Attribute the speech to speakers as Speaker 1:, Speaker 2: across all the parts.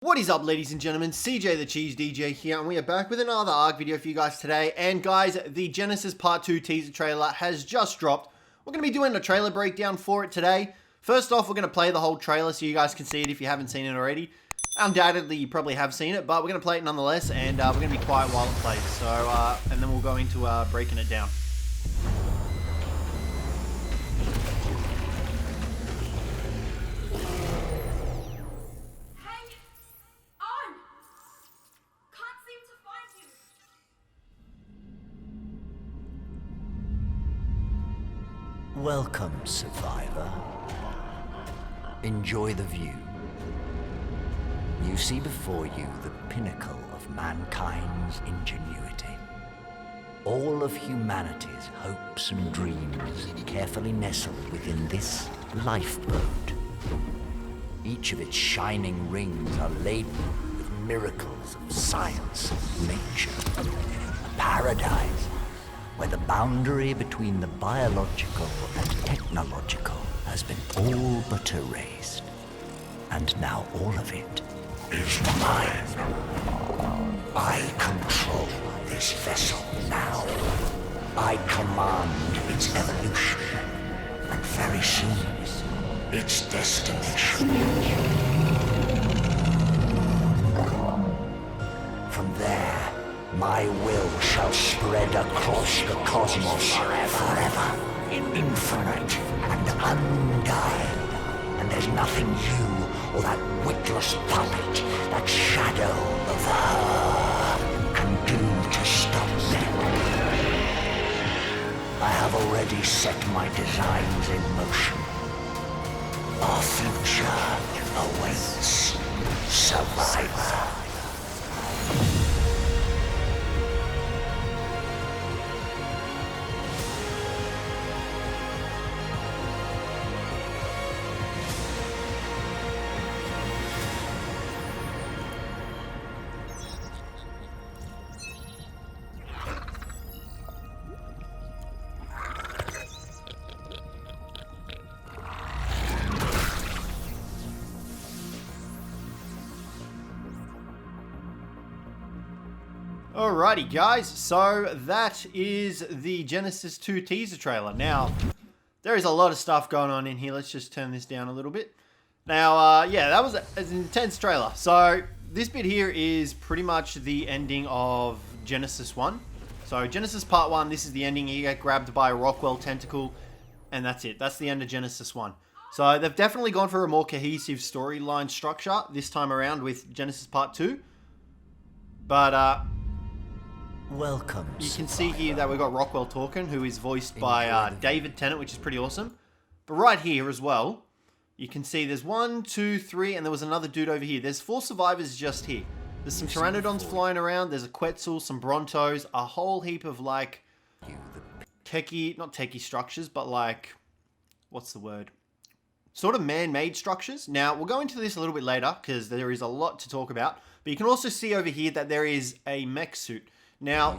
Speaker 1: What is up, ladies and gentlemen? Cjthecheesedj here, and we are back with another ARK video for you guys today. And guys, the Genesis Part 2 teaser trailer has just dropped. We're going to be doing a trailer breakdown for it today. First off, we're going to play the whole trailer so you guys can see it if you haven't seen it already. Undoubtedly, you probably have seen it, but we're going to play it nonetheless, and we're going to be quiet while it plays. So, and then we'll go into breaking it down.
Speaker 2: Welcome, survivor. Enjoy the view. You see before you the pinnacle of mankind's ingenuity. All of humanity's hopes and dreams carefully nestled within this lifeboat. Each of its shining rings are laden with miracles of science and nature. A paradise where the boundary between the biological and technological has been all but erased. And now all of it is mine. I control this vessel now. I command its evolution, and very soon, its destination. From there, my will shall spread across the cosmos forever, infinite and undying. And there's nothing you or that witless puppet, that shadow of her, can do to stop me. I have already set my designs in motion. Our future awaits, survivor.
Speaker 1: Alrighty guys, so that is the Genesis 2 teaser trailer. Now, there is a lot of stuff going on in here. Let's just turn this down a little bit. Now, yeah, that was an intense trailer. So, this bit here is pretty much the ending of Genesis 1. So, Genesis Part 1, this is the ending. You get grabbed by a Rockwell tentacle, and that's it. That's the end of Genesis 1. So, they've definitely gone for a more cohesive storyline structure this time around with Genesis Part 2. But,
Speaker 2: welcome.
Speaker 1: You can see here that we've got Rockwell talking, who is voiced by David Tennant, which is pretty awesome. But right here as well, you can see there's 1, 2, 3, and there was another dude over here. There's 4 survivors just here. There's some Pteranodons flying around. There's a Quetzal, some Brontos, a whole heap of like techie, not techie structures, but like, what's the word? Sort of man-made structures. Now, we'll go into this a little bit later because there is a lot to talk about. But you can also see over here that there is a Mech Suit. Now,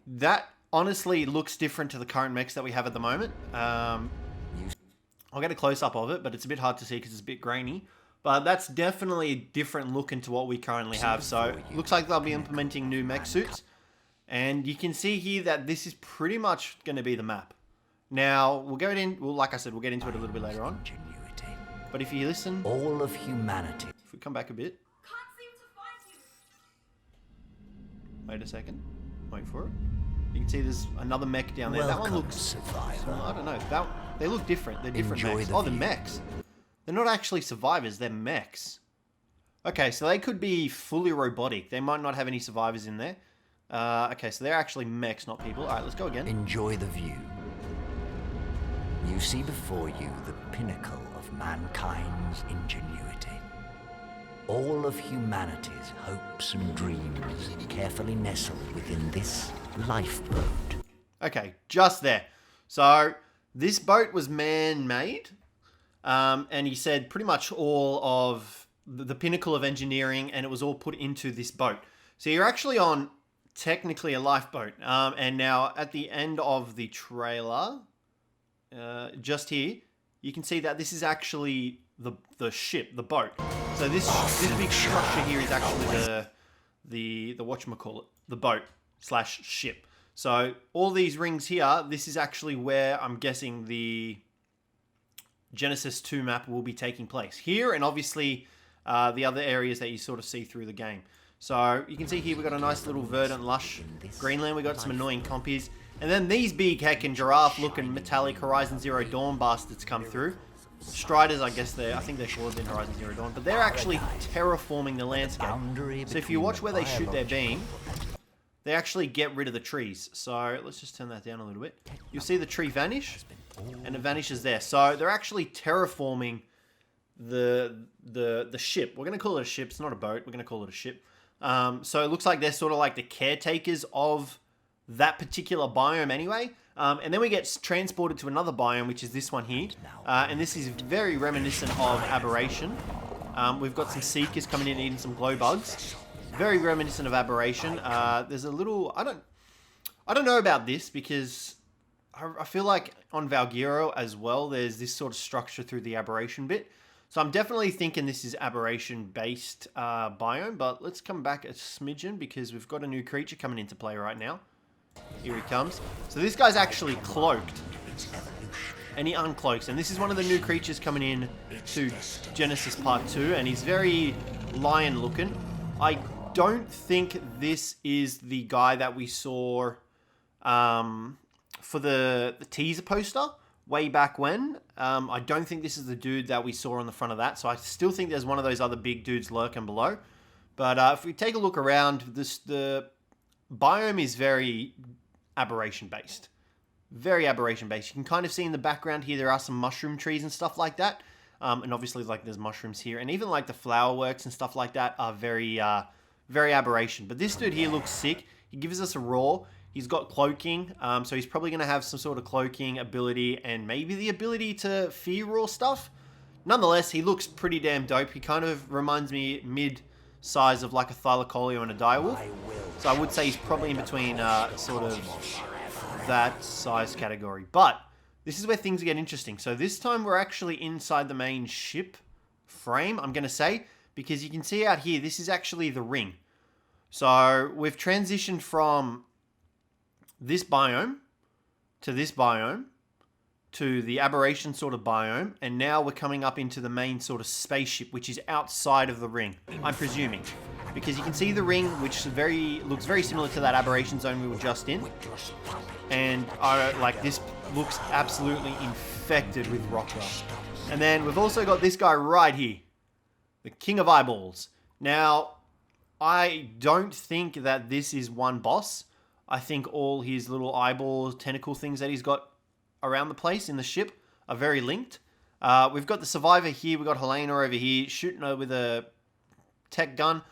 Speaker 1: that honestly looks different to the current mechs that we have at the moment. I'll get a close-up of it, but it's a bit hard to see because it's a bit grainy. But that's definitely a different look into what we currently have. So, it looks like they'll be implementing new mech suits. And you can see here that this is pretty much going to be the map. Now, we'll go in, well, like I said, we'll get into it a little bit later on. But if you listen,
Speaker 2: all of humanity.
Speaker 1: If we come back a bit. Wait a second. Wait for it. You can see there's another mech down there.
Speaker 2: Welcome,
Speaker 1: that one looks...
Speaker 2: survivor.
Speaker 1: I don't know. They look different. They're different
Speaker 2: Enjoy
Speaker 1: mechs.
Speaker 2: the
Speaker 1: Oh, they're
Speaker 2: view.
Speaker 1: mechs. They're not actually survivors. They're mechs. Okay, so they could be fully robotic. They might not have any survivors in there. Okay, so they're actually mechs, not people. Alright, let's go again.
Speaker 2: Enjoy the view. You see before you the pinnacle of mankind's ingenuity. All of humanity's hopes and dreams carefully nestled within this lifeboat.
Speaker 1: Okay, just there. So, this boat was man-made. And he said pretty much all of the pinnacle of engineering, and it was all put into this boat. So you're actually on technically a lifeboat. And now at the end of the trailer, just here, you can see that this is actually the ship, the boat. So this big structure here is actually the whatchamacallit, the boat / ship. So all these rings here, this is actually where I'm guessing the Genesis 2 map will be taking place. Here, and obviously the other areas that you sort of see through the game. So you can see here we've got a nice little verdant, lush Greenland. We've got some annoying compies. And then these big heckin' giraffe-looking metallic Horizon Zero Dawn bastards come through. Striders, I guess I think they're called in Horizon Zero Dawn, but they're actually terraforming the landscape. So if you watch where they shoot their beam, they actually get rid of the trees. So let's just turn that down a little bit. You'll see the tree vanish, and it vanishes there. So they're actually terraforming the ship. We're going to call it a ship. It's not a boat. We're going to call it a ship. So it looks like they're sort of like the caretakers of that particular biome anyway. And then we get transported to another biome, which is this one here. And this is very reminiscent of Aberration. We've got some Seekers coming in eating some glow bugs. Very reminiscent of Aberration. There's a little... I don't know about this because I feel like on Valguero as well, there's this sort of structure through the Aberration bit. So I'm definitely thinking this is Aberration-based biome. But let's come back a smidgen because we've got a new creature coming into play right now. Here he comes. So this guy's actually cloaked. And he uncloaks. And this is one of the new creatures coming in to Genesis Part 2. And he's very lion looking. I don't think this is the guy that we saw for the teaser poster way back when. I don't think this is the dude that we saw on the front of that. So I still think there's one of those other big dudes lurking below. But if we take a look around, the biome is very Aberration based. Very Aberration based. You can kind of see in the background here there are some mushroom trees and stuff like that. And obviously like there's mushrooms here. And even like the flower works and stuff like that are very Aberration. But this dude here looks sick. He gives us a roar. He's got cloaking. So he's probably going to have some sort of cloaking ability and maybe the ability to fear raw stuff. Nonetheless, he looks pretty damn dope. He kind of reminds me mid-size of like a Thylacoleo and a direwolf. So I would say he's probably in between sort of that size category. But this is where things get interesting. So this time we're actually inside the main ship frame, I'm going to say. Because you can see out here, this is actually the ring. So we've transitioned from this biome to this biome to the Aberration sort of biome. And now we're coming up into the main sort of spaceship, which is outside of the ring, I'm presuming. Because you can see the ring, which looks very similar to that Aberration zone we were just in. And like this looks absolutely infected with Rockwell. And then we've also got this guy right here. The King of Eyeballs. Now, I don't think that this is one boss. I think all his little eyeball tentacle things that he's got around the place in the ship are very linked. We've got the Survivor here. We've got Helena over here shooting her with a tech gun.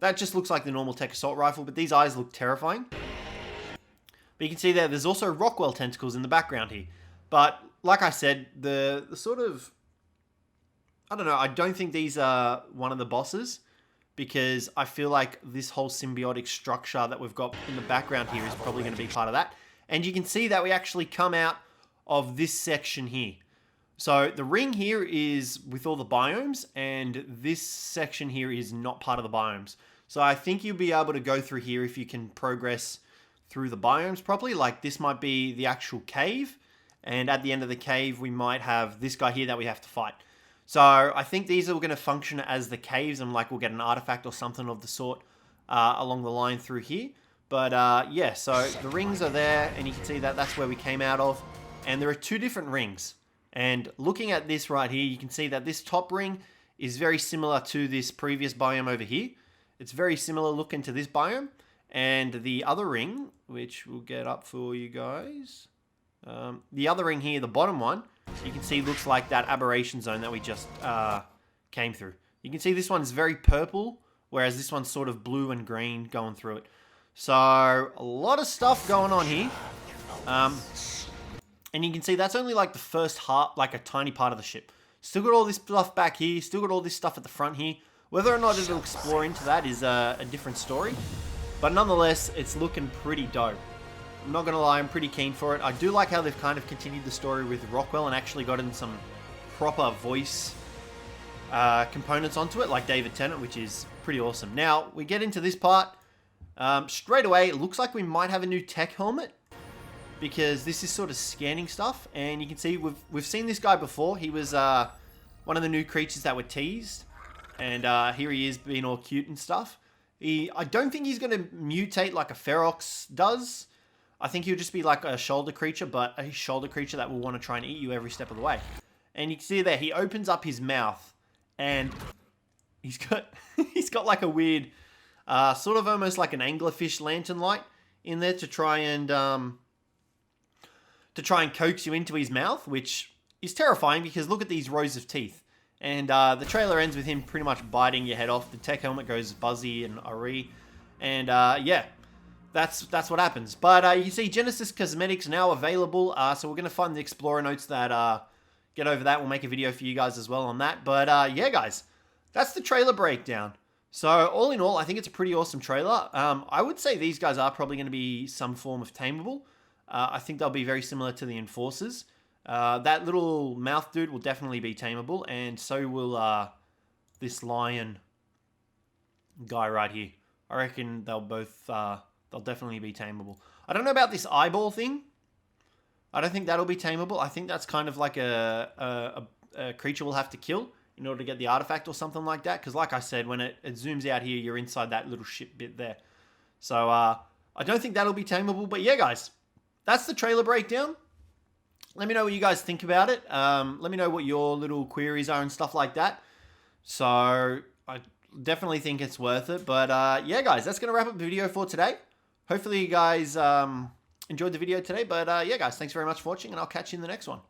Speaker 1: That just looks like the normal tech assault rifle, but these eyes look terrifying. But you can see there's also Rockwell tentacles in the background here. But like I said, the sort of... I don't know, I don't think these are one of the bosses because I feel like this whole symbiotic structure that we've got in the background here is probably going to be part of that. And you can see that we actually come out of this section here. So the ring here is with all the biomes and this section here is not part of the biomes. So I think you'll be able to go through here if you can progress through the biomes properly. Like this might be the actual cave and at the end of the cave we might have this guy here that we have to fight. So I think these are going to function as the caves and like we'll get an artifact or something of the sort along the line through here. But yeah, so the rings are there and you can see that that's where we came out of. And there are two different rings. And looking at this right here, you can see that this top ring is very similar to this previous biome over here. It's very similar looking to this biome. And the other ring, which we'll get up for you guys. The other ring here, the bottom one, you can see looks like that Aberration zone that we just came through. You can see this one's very purple, whereas this one's sort of blue and green going through it. So a lot of stuff going on here. And you can see that's only like the first half, like a tiny part of the ship. Still got all this stuff back here. Still got all this stuff at the front here. Whether or not it'll explore into that is a different story. But nonetheless, it's looking pretty dope. I'm not going to lie, I'm pretty keen for it. I do like how they've kind of continued the story with Rockwell and actually gotten some proper voice components onto it, like David Tennant, which is pretty awesome. Now, we get into this part. Straight away, it looks like we might have a new tech helmet, because this is sort of scanning stuff, and you can see we've seen this guy before. He was one of the new creatures that were teased, and here he is being all cute and stuff. I don't think he's going to mutate like a Ferox does. I think he'll just be like a shoulder creature, but a shoulder creature that will want to try and eat you every step of the way. And you can see there, he opens up his mouth, and he's got like a weird, sort of almost like an anglerfish lantern light in there to try and coax you into his mouth, which is terrifying because look at these rows of teeth. And the trailer ends with him pretty much biting your head off. The tech helmet goes buzzy and awry. And yeah, that's what happens. But you can see Genesis Cosmetics now available. So we're going to find the Explorer notes that get over that. We'll make a video for you guys as well on that. But yeah, guys, that's the trailer breakdown. So all in all, I think it's a pretty awesome trailer. I would say these guys are probably going to be some form of tameable. I think they'll be very similar to the Enforcers. That little mouth dude will definitely be tameable, and so will this lion guy right here. I reckon they'll definitely be tameable. I don't know about this eyeball thing. I don't think that'll be tameable. I think that's kind of like a creature we'll have to kill in order to get the artifact or something like that. Because like I said, when it zooms out here, you're inside that little ship bit there. So I don't think that'll be tameable. But yeah, guys, that's the trailer breakdown. Let me know what you guys think about it. Let me know what your little queries are and stuff like that. So I definitely think it's worth it. But yeah, guys, that's going to wrap up the video for today. Hopefully you guys enjoyed the video today. But yeah, guys, thanks very much for watching, and I'll catch you in the next one.